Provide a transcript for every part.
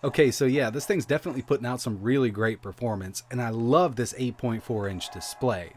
Okay, so yeah, this thing's definitely putting out some really great performance, and I love this 8.4-inch display.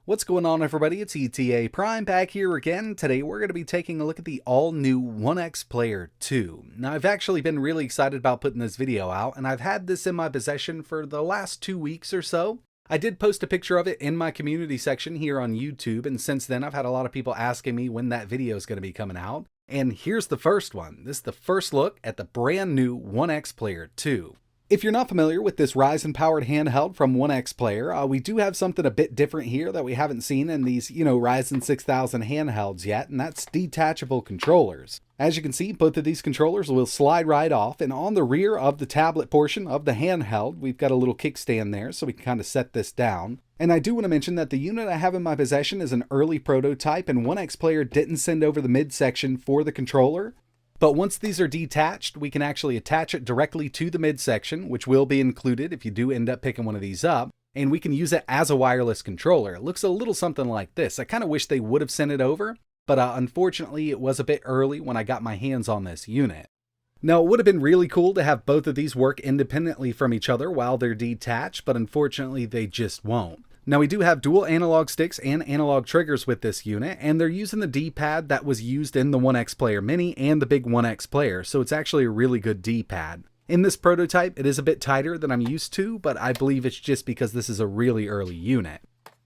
What's going on, everybody? It's ETA Prime back here again. Today we're going to be taking a look at the all-new ONEXPLAYER 2. Now, I've actually been really excited about putting this video out, and I've had this in my possession for the last 2 weeks or so. I did post a picture of it in my community section here on YouTube, and since then I've had a lot of people asking me when that video is going to be coming out. And here's the first one. This is the first look at the brand new ONEXPLAYER 2. If you're not familiar with this Ryzen powered handheld from ONEXPLAYER, we do have something a bit different here that we haven't seen in these, Ryzen 6000 handhelds yet, and that's detachable controllers. As you can see, both of these controllers will slide right off, and on the rear of the tablet portion of the handheld, we've got a little kickstand there so we can kind of set this down. And I do want to mention that the unit I have in my possession is an early prototype, and ONEXPLAYER didn't send over the midsection for the controller. But once these are detached, we can actually attach it directly to the midsection, which will be included if you do end up picking one of these up, and we can use it as a wireless controller. It looks a little something like this. I kind of wish they would have sent it over, but unfortunately it was a bit early when I got my hands on this unit. Now, it would have been really cool to have both of these work independently from each other while they're detached, but unfortunately they just won't. Now, we do have dual analog sticks and analog triggers with this unit, and they're using the D-pad that was used in the ONEXPLAYER Mini and the big ONEXPLAYER, so it's actually a really good D-pad. In this prototype, it is a bit tighter than I'm used to, but I believe it's just because this is a really early unit.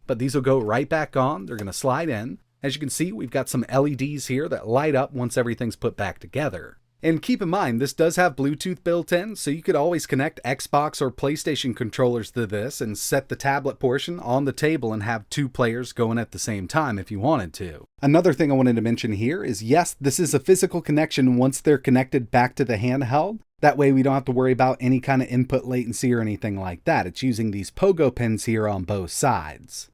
But these will go right back on. They're going to slide in. As you can see, we've got some LEDs here that light up once everything's put back together. And keep in mind, this does have Bluetooth built in, so you could always connect Xbox or PlayStation controllers to this and set the tablet portion on the table and have two players going at the same time if you wanted to. Another thing I wanted to mention here is, yes, this is a physical connection once they're connected back to the handheld. That way we don't have to worry about any kind of input latency or anything like that. It's using these pogo pins here on both sides.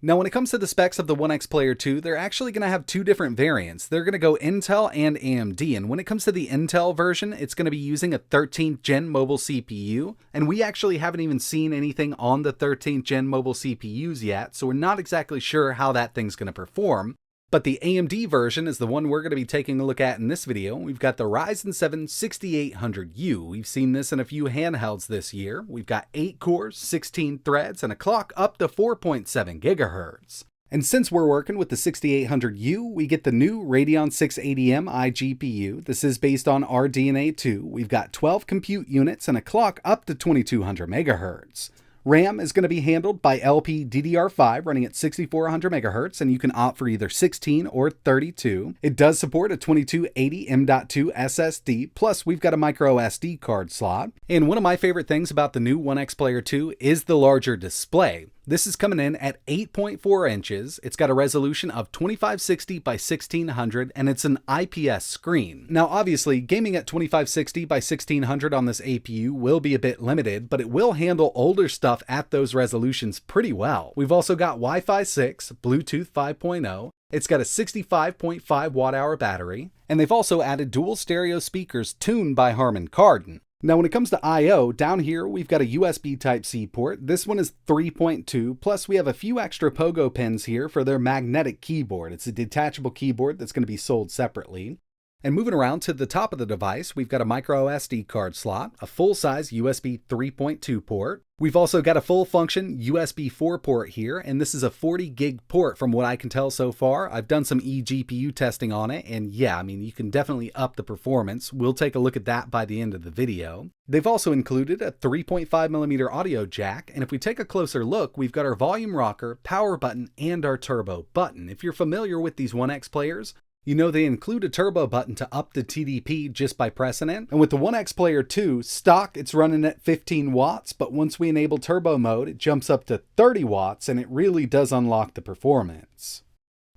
Now, when it comes to the specs of the ONEXPLAYER 2, they're actually going to have two different variants. They're going to go Intel and AMD, and when it comes to the Intel version, it's going to be using a 13th gen mobile CPU, and we actually haven't even seen anything on the 13th gen mobile CPUs yet, so we're not exactly sure how that thing's going to perform. But the AMD version is the one we're going to be taking a look at in this video. We've got the Ryzen 7 6800U. We've seen this in a few handhelds this year. We've got 8 cores, 16 threads, and a clock up to 4.7 GHz. And since we're working with the 6800U, we get the new Radeon 680M iGPU. This is based on RDNA 2. We've got 12 compute units and a clock up to 2200 MHz. RAM is going to be handled by LPDDR5 running at 6400 MHz, and you can opt for either 16 or 32. It does support a 2280 M.2 SSD, plus we've got a micro SD card slot. And one of my favorite things about the new ONEXPLAYER 2 is the larger display. This is coming in at 8.4 inches. It's got a resolution of 2560 by 1600, and it's an IPS screen. Now, obviously, gaming at 2560 by 1600 on this APU will be a bit limited, but it will handle older stuff at those resolutions pretty well. We've also got Wi-Fi 6, Bluetooth 5.0. It's got a 65.5 watt-hour battery, and they've also added dual stereo speakers tuned by Harman Kardon. Now, when it comes to I/O, down here we've got a USB Type-C port. This one is 3.2, plus we have a few extra pogo pins here for their magnetic keyboard. It's a detachable keyboard that's going to be sold separately. And moving around to the top of the device, we've got a micro SD card slot, a full-size USB 3.2 port. We've also got a full-function USB 4 port here, and this is a 40 gig port from what I can tell so far. I've done some eGPU testing on it, and yeah, I mean, you can definitely up the performance. We'll take a look at that by the end of the video. They've also included a 3.5mm audio jack, and if we take a closer look, we've got our volume rocker, power button, and our turbo button. If you're familiar with these ONEXPLAYERs, you know they include a turbo button to up the TDP just by pressing it. And with the ONEXPLAYER 2, stock it's running at 15 watts, but once we enable turbo mode, it jumps up to 30 watts, and it really does unlock the performance.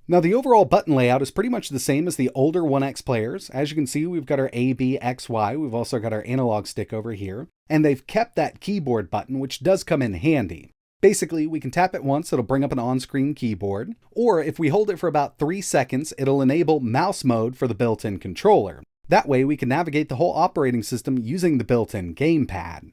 Now, the overall button layout is pretty much the same as the older ONEXPLAYERs. As you can see, we've got our A, B, X, Y. We've also got our analog stick over here, and they've kept that keyboard button, which does come in handy. Basically, we can tap it once, it'll bring up an on-screen keyboard, or if we hold it for about 3 seconds, it'll enable mouse mode for the built-in controller. That way we can navigate the whole operating system using the built-in gamepad.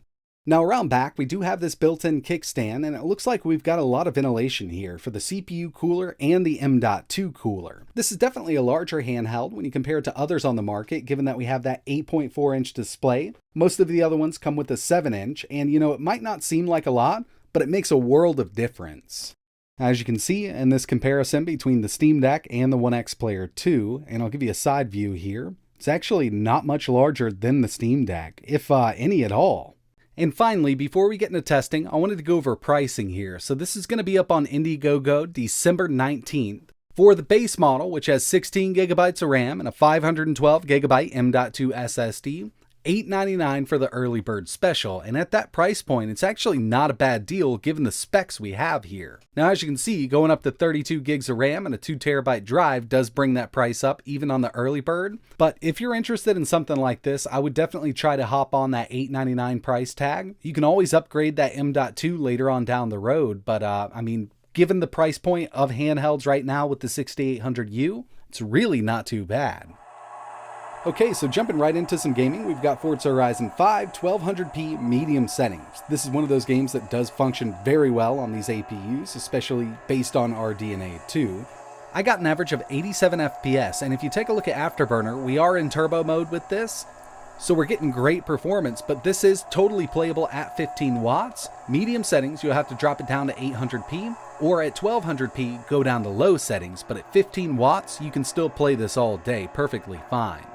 Now around back, we do have this built-in kickstand, and it looks like we've got a lot of ventilation here for the CPU cooler and the M.2 cooler. This is definitely a larger handheld when you compare it to others on the market, given that we have that 8.4-inch display. Most of the other ones come with a 7-inch, and it might not seem like a lot, but it makes a world of difference. As you can see in this comparison between the Steam Deck and the One X Player 2, and I'll give you a side view here, it's actually not much larger than the Steam Deck, if any at all. And finally, before we get into testing, I wanted to go over pricing here. So this is going to be up on Indiegogo December 19th. For the base model, which has 16 gigabytes of RAM and a 512 gigabyte M.2 SSD, $8.99 for the early bird special, and at that price point, it's actually not a bad deal given the specs we have here. Now, as you can see, going up to 32 gigs of RAM and a 2 terabyte drive does bring that price up even on the early bird, but if you're interested in something like this, I would definitely try to hop on that $8.99 price tag. You can always upgrade that M.2 later on down the road, but I mean, given the price point of handhelds right now with the 6800U, it's really not too bad. Okay, so jumping right into some gaming, we've got Forza Horizon 5 1200p medium settings. This is one of those games that does function very well on these APUs, especially based on RDNA 2. I got an average of 87 FPS, and if you take a look at Afterburner, we are in turbo mode with this, so we're getting great performance, but this is totally playable at 15 watts. Medium settings, you'll have to drop it down to 800p, or at 1200p, go down to low settings, but at 15 watts, you can still play this all day perfectly fine.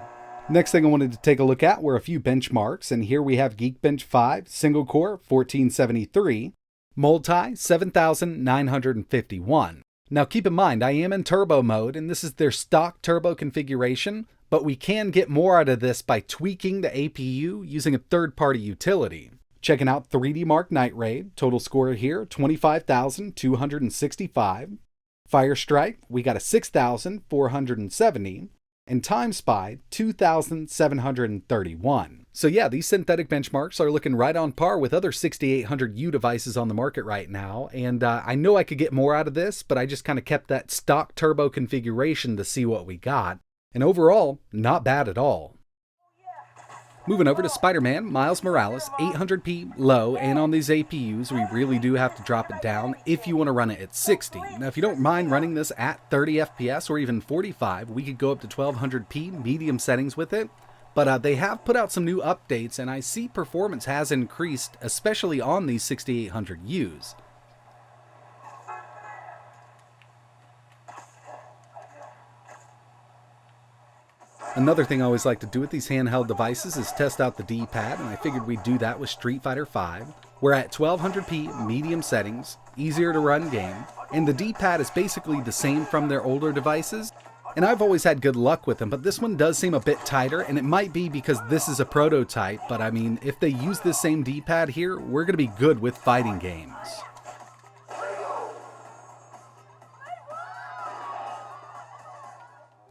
Next thing I wanted to take a look at were a few benchmarks, and here we have Geekbench 5, single core 1473, multi 7951. Now keep in mind, I am in turbo mode, and this is their stock turbo configuration, but we can get more out of this by tweaking the APU using a third-party utility. Checking out 3D Mark Night Raid, total score here 25,265. Fire Strike, we got a 6,470. And Time Spy, 2,731. So yeah, these synthetic benchmarks are looking right on par with other 6800U devices on the market right now, and I know I could get more out of this, but I just kind of kept that stock turbo configuration to see what we got, and overall, not bad at all. Moving over to Spiderman, Miles Morales, 800p low, and on these APUs, we really do have to drop it down if you want to run it at 60. Now, if you don't mind running this at 30 FPS or even 45, we could go up to 1200p medium settings with it, but they have put out some new updates, and I see performance has increased, especially on these 6800Us. Another thing I always like to do with these handheld devices is test out the dPad, and I figured we'd do that with Street Fighter V. We're at 1200p medium settings, easier to run game, and the dPad is basically the same from their older devices, and I've always had good luck with them, but this one does seem a bit tighter, and it might be because this is a prototype, but I mean, if they use this same dPad here, we're going to be good with fighting games.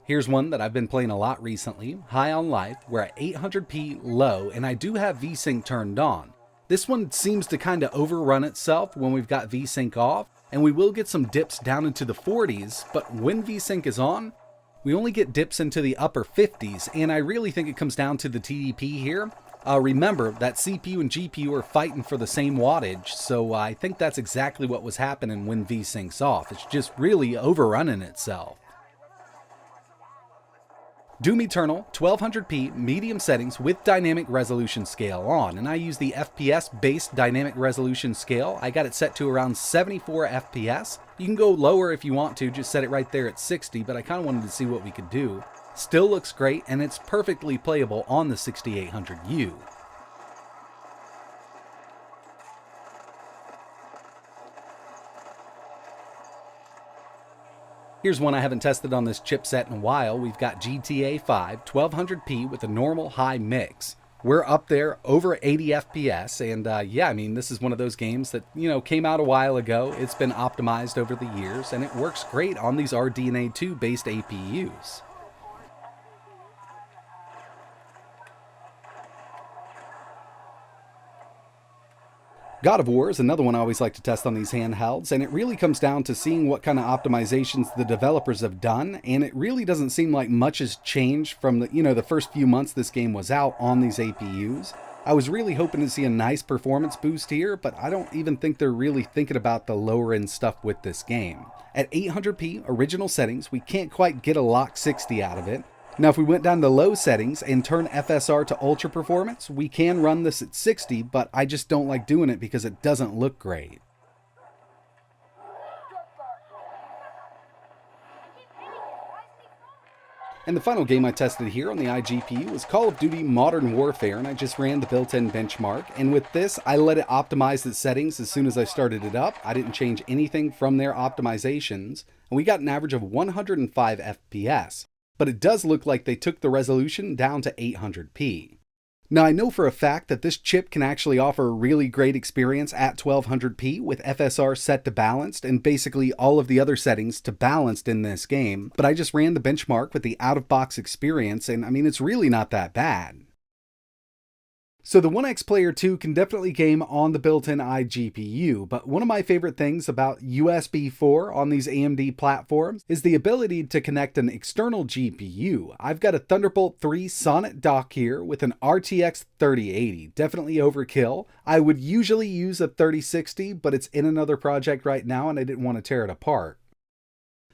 Here's one that I've been playing a lot recently, High on Life. We're at 800p low, and I do have VSync turned on. This one seems to kind of overrun itself when we've got VSync off, and we will get some dips down into the 40s, but when VSync is on, we only get dips into the upper 50s, and I really think it comes down to the TDP here. Remember that CPU and GPU are fighting for the same wattage, so I think that's exactly what was happening when VSync's off. It's just really overrunning itself. Doom Eternal, 1200p medium settings with dynamic resolution scale on, and I use the FPS based dynamic resolution scale. I got it set to around 74 FPS. You can go lower if you want to, just set it right there at 60, but I kind of wanted to see what we could do. Still looks great, and it's perfectly playable on the 6800U. Here's one I haven't tested on this chipset in a while. We've got GTA 5 1200p with a normal high mix. We're up there over 80 FPS, and yeah, I mean, this is one of those games that, came out a while ago. It's been optimized over the years, and it works great on these RDNA 2 based APUs. God of War is another one I always like to test on these handhelds, and it really comes down to seeing what kind of optimizations the developers have done, and it really doesn't seem like much has changed from the first few months this game was out on these APUs. I was really hoping to see a nice performance boost here, but I don't even think they're really thinking about the lower end stuff with this game. At 800p original settings, we can't quite get a lock 60 out of it. Now if we went down to low settings and turn FSR to ultra performance, we can run this at 60, but I just don't like doing it because it doesn't look great. And the final game I tested here on the iGPU was Call of Duty Modern Warfare, and I just ran the built-in benchmark. And with this, I let it optimize its settings as soon as I started it up. I didn't change anything from their optimizations, and we got an average of 105 FPS. But it does look like they took the resolution down to 800p. Now I know for a fact that this chip can actually offer a really great experience at 1200p with FSR set to balanced and basically all of the other settings to balanced in this game, but I just ran the benchmark with the out-of-box experience and I mean it's really not that bad. So the ONEXPLAYER 2 can definitely game on the built-in iGPU, but one of my favorite things about USB 4 on these AMD platforms is the ability to connect an external GPU. I've got a Thunderbolt 3 Sonnet dock here with an RTX 3080, definitely overkill. I would usually use a 3060, but it's in another project right now and I didn't want to tear it apart.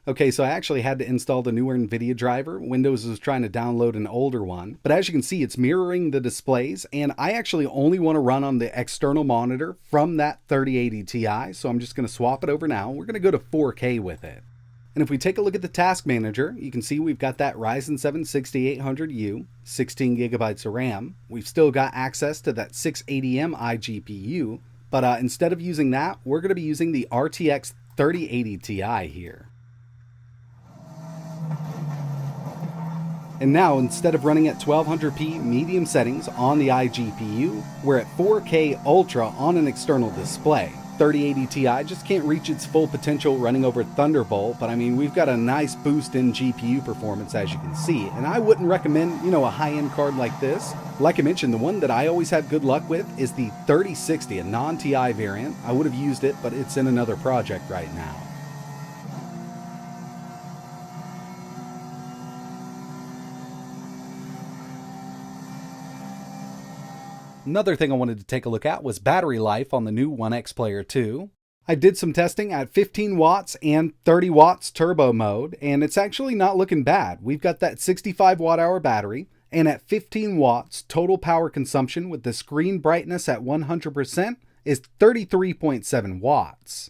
Okay, so I actually had to install the newer NVIDIA driver. Windows was trying to download an older one. But as you can see, it's mirroring the displays, and I actually only want to run on the external monitor from that 3080 Ti, so I'm just going to swap it over now. We're going to go to 4K with it. And if we take a look at the task manager, you can see we've got that Ryzen 7 6800U, 16 gigabytes of RAM. We've still got access to that 680M iGPU, but instead of using that, we're going to be using the RTX 3080 Ti here. And now, instead of running at 1200p medium settings on the iGPU, we're at 4K Ultra on an external display. 3080 Ti just can't reach its full potential running over Thunderbolt, but I mean, we've got a nice boost in GPU performance as you can see, and I wouldn't recommend, a high-end card like this. Like I mentioned, the one that I always have good luck with is the 3060, a non-Ti variant. I would have used it, but it's in another project right now. Another thing I wanted to take a look at was battery life on the new ONEXPLAYER 2. I did some testing at 15 watts and 30 watts turbo mode, and it's actually not looking bad. We've got that 65 watt hour battery, and at 15 watts, total power consumption with the screen brightness at 100% is 33.7 watts.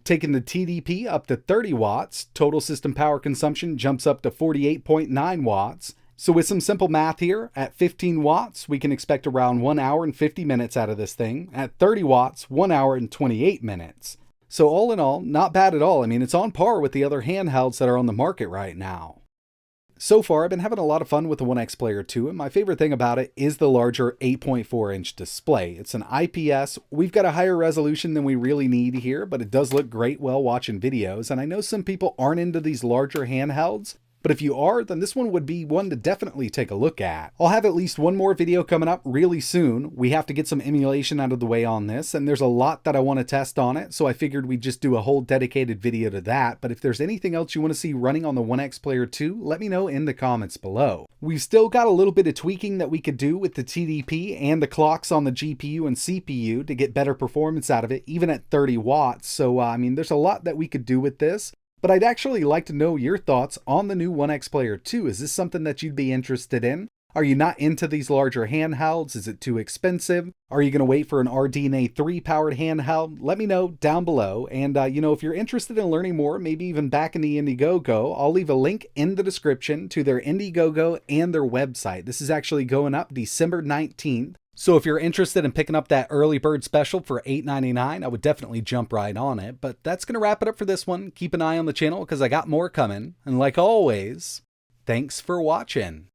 Taking the TDP up to 30 watts, total system power consumption jumps up to 48.9 watts. So with some simple math here, at 15 watts, we can expect around 1 hour and 50 minutes out of this thing. At 30 watts, 1 hour and 28 minutes. So all in all, not bad at all. I mean, it's on par with the other handhelds that are on the market right now. So far, I've been having a lot of fun with the ONEXPLAYER 2, and my favorite thing about it is the larger 8.4-inch display. It's an IPS. We've got a higher resolution than we really need here, but it does look great while watching videos, and I know some people aren't into these larger handhelds, but if you are, then this one would be one to definitely take a look at. I'll have at least one more video coming up really soon. We have to get some emulation out of the way on this, and there's a lot that I want to test on it, so I figured we'd just do a whole dedicated video to that. But if there's anything else you want to see running on the ONEXPLAYER 2, let me know in the comments below. We've still got a little bit of tweaking that we could do with the TDP and the clocks on the GPU and CPU to get better performance out of it, even at 30 watts. So, I mean, there's a lot that we could do with this. But I'd actually like to know your thoughts on the new ONEXPLAYER 2. Is this something that you'd be interested in? Are you not into these larger handhelds? Is it too expensive? Are you going to wait for an RDNA 3 powered handheld? Let me know down below. And if you're interested in learning more, maybe even back in the Indiegogo, I'll leave a link in the description to their Indiegogo and their website. This is actually going up December 19th. So if you're interested in picking up that early bird special for $8.99, I would definitely jump right on it. But that's going to wrap it up for this one. Keep an eye on the channel because I got more coming. And like always, thanks for watching.